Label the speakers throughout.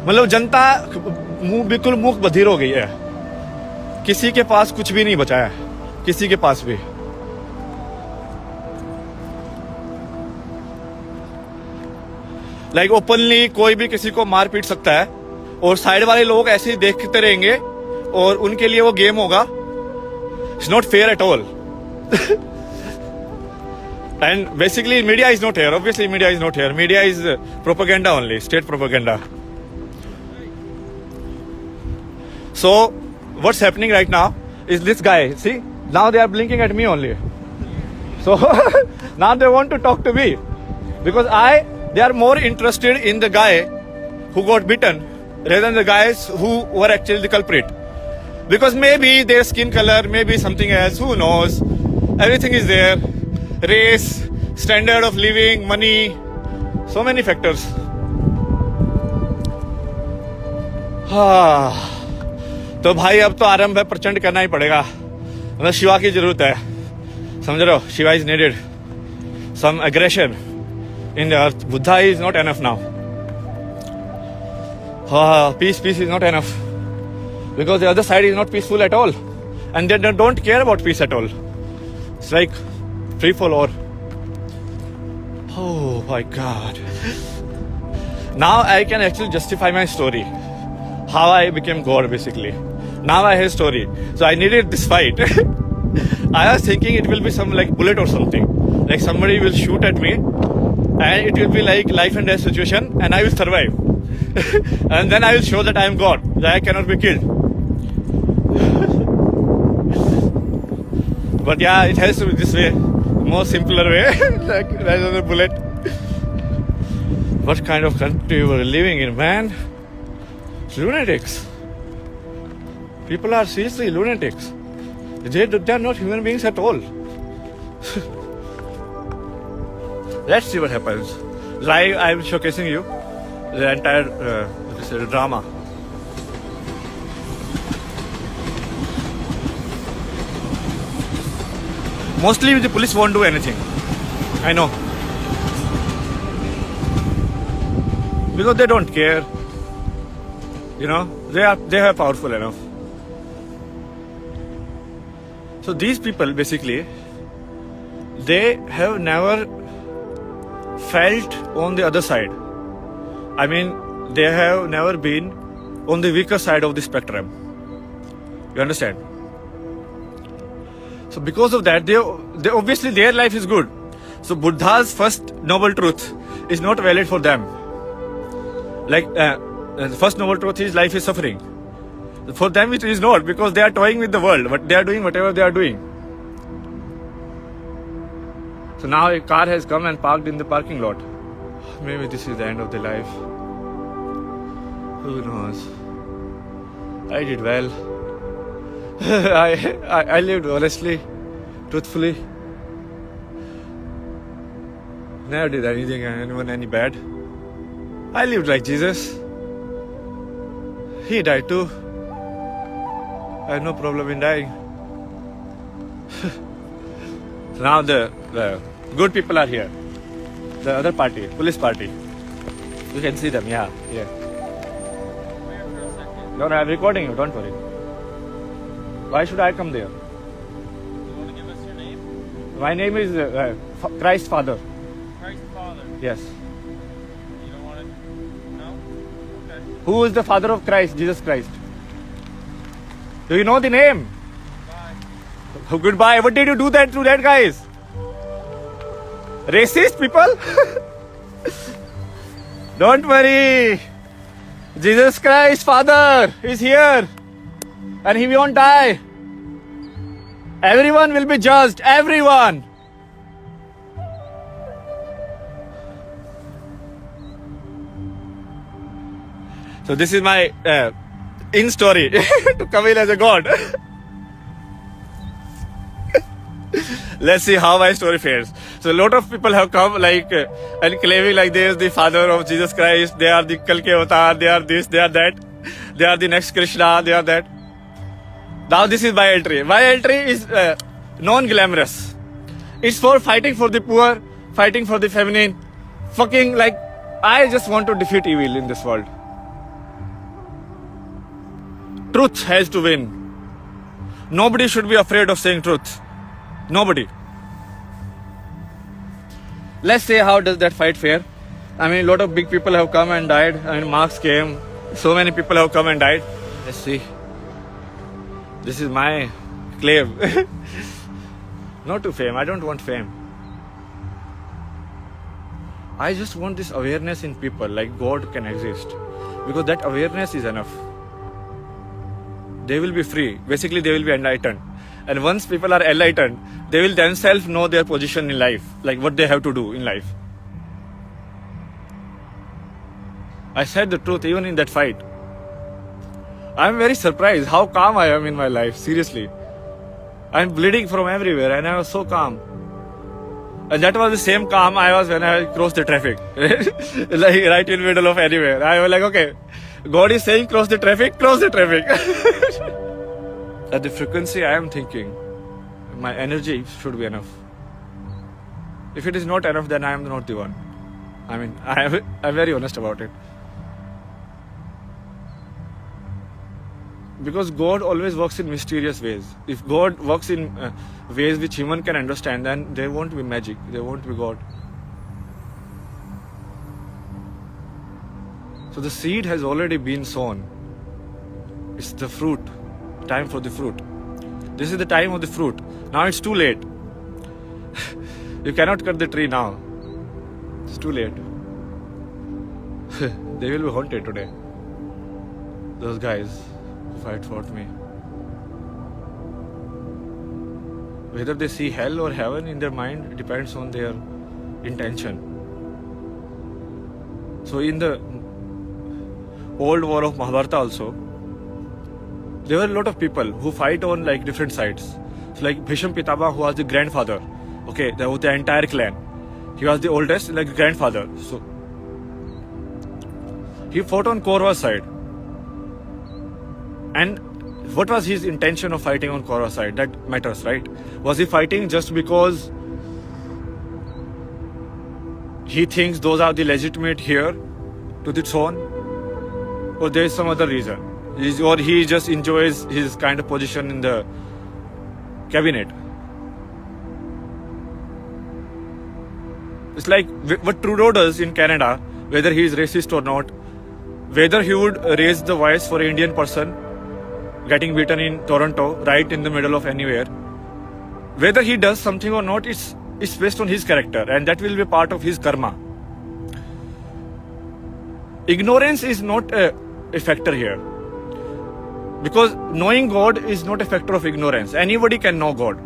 Speaker 1: मतलब जनता बिल्कुल मूक बधिर हो गई है, किसी के पास कुछ भी नहीं बचा है, किसी के पास भी। लाइक ओपनली कोई भी किसी को मार पीट सकता है और साइड वाले लोग ऐसे ही देखते रहेंगे और उनके लिए वो गेम होगा। It's not fair at all. And basically media is not here. Obviously media is not here. Media is propaganda only, state propaganda. So what's happening right now is this guy, see, now they are blinking at me only. So now they want to talk to me because they are more interested in the guy who got bitten rather than the guys who were actually the culprit. Because maybe their skin color, maybe something else, who knows. Everything is there. Race, standard of living, money, so many factors. तो भाई अब तो आरंभ है, प्रचंड करना ही पड़ेगा। मतलब शिवा की जरूरत है, समझ रहे हो? Shiva is needed, some aggression in the earth. Buddha is not enough now. Peace is not enough because the other side is not peaceful at all, and they don't care about peace at all. It's like free for all. Oh my God. Now I can actually justify my story. How I became God basically. Now I have a story. So I needed this fight. I was thinking it will be some like bullet or something. Like somebody will shoot at me and it will be like life and death situation and I will survive. And then I will show that I am God. That I cannot be killed. But yeah, it has to be this way. More simpler way, like rather than a bullet. What kind of country we were living in, man? Lunatics. People are seriously lunatics. They are not human beings at all. Let's see what happens. Live, I am showcasing you the entire drama. Mostly the police won't do anything. I know. Because they don't care. You know, they are powerful enough. So these people basically, they have never felt on the other side. I mean, they have never been on the weaker side of the spectrum. You understand? So because of that, they obviously their life is good. So Buddha's first noble truth is not valid for them. Like the first noble truth is life is suffering. For them it is not, because they are toying with the world, but they are doing whatever they are doing. So now a car has come and parked in the parking lot. Maybe this is the end of the life. Who knows? I did well. I lived honestly, truthfully. Never did anyone any bad. I lived like Jesus. He died too. I have no problem in dying. Now the good people are here. The other party, police party. You can see them, yeah. No, I'm recording you, don't worry. Why should I come there?
Speaker 2: You want to give us your name?
Speaker 1: My name is Christ Father.
Speaker 2: Christ Father.
Speaker 1: Yes.
Speaker 2: You don't want to? No? Okay.
Speaker 1: Who is the father of Christ? Jesus Christ. Do you know the name?
Speaker 2: Bye.
Speaker 1: Oh, goodbye. What did you do that to that guys? Racist people? Don't worry. Jesus Christ Father is here. And he won't die. Everyone will be judged. Everyone. So this is my in story to come in as a god. Let's see how my story fares. So a lot of people have come like and claiming like they are the father of Jesus Christ. They are the Kalki Avatar. They are this. They are that. They are the next Krishna. They are that. Now this is my entry. My entry is non-glamorous. It's for fighting for the poor, fighting for the feminine. Fucking like, I just want to defeat evil in this world. truth has to win. Nobody should be afraid of saying truth. Nobody. Let's say, how does that fight fare? I mean, a lot of big people have come and died. I mean, Marx came. So many people have come and died. Let's see. This is my claim. Not to fame. I don't want fame. I just want this awareness in people, like God can exist. Because that awareness is enough. They will be free. Basically, they will be enlightened. And once people are enlightened, they will themselves know their position in life, like what they have to do in life. I said the truth even in that fight. I am very surprised how calm I am in my life, seriously. I am bleeding from everywhere and I was so calm. And that was the same calm I was when I crossed the traffic. Like right in the middle of anywhere. I was like, okay, God is saying cross the traffic, cross the traffic. At the frequency I am thinking, my energy should be enough. If it is not enough, then I am not the one. I mean, I'm very honest about it. Because God always works in mysterious ways. If God works in ways which human can understand, then there won't be magic, there won't be God. So the seed has already been sown. It's the fruit, time for the fruit. This is the time of the fruit. Now it's too late. You cannot cut the tree now. It's too late. They will be haunted today. Those guys who fight for me. Whether they see hell or heaven in their mind depends on their intention. So in the old war of Mahabharata also, there were a lot of people who fight on like different sides. So like Bhishma Pitama, who was the grandfather, okay, there was the entire clan. He was the oldest, like grandfather. So he fought on Kaurava's side. And what was his intention of fighting on Kaurava's side? That matters, right? Was he fighting just because he thinks those are the legitimate heir to the throne? Or there is some other reason? Or he just enjoys his kind of position in the cabinet? It's like what Trudeau does in Canada, whether he is racist or not, whether he would raise the voice for an Indian person getting beaten in Toronto, right in the middle of anywhere. Whether he does something or not, it's based on his character, and that will be part of his karma. Ignorance is not a factor here. Because knowing God is not a factor of ignorance. Anybody can know God.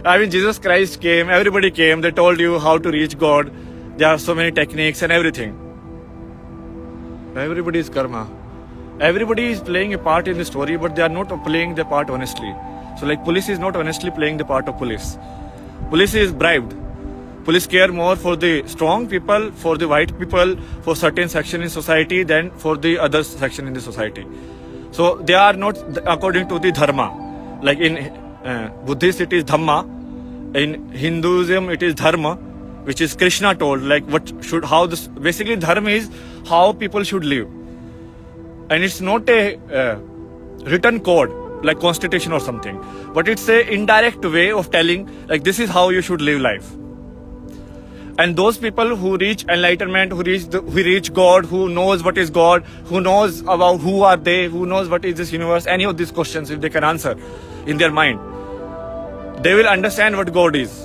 Speaker 1: I mean, Jesus Christ came, everybody came, they told you how to reach God. There are so many techniques and everything. Everybody is karma. Everybody is playing a part in the story, but they are not playing their part honestly. So like police is not honestly playing the part of police. Police is bribed. Police care more for the strong people, for the white people, for certain section in society than for the other section in the society. So they are not according to the dharma. Like in Buddhist it is dhamma. In Hinduism it is dharma, which is Krishna told, like basically dharma is how people should live. And it's not a written code like constitution or something, but it's a indirect way of telling like this is how you should live life. And those people who reach enlightenment, who reach God, who knows what is God, who knows about who are they, who knows what is this universe, any of these questions if they can answer in their mind, they will understand what God is.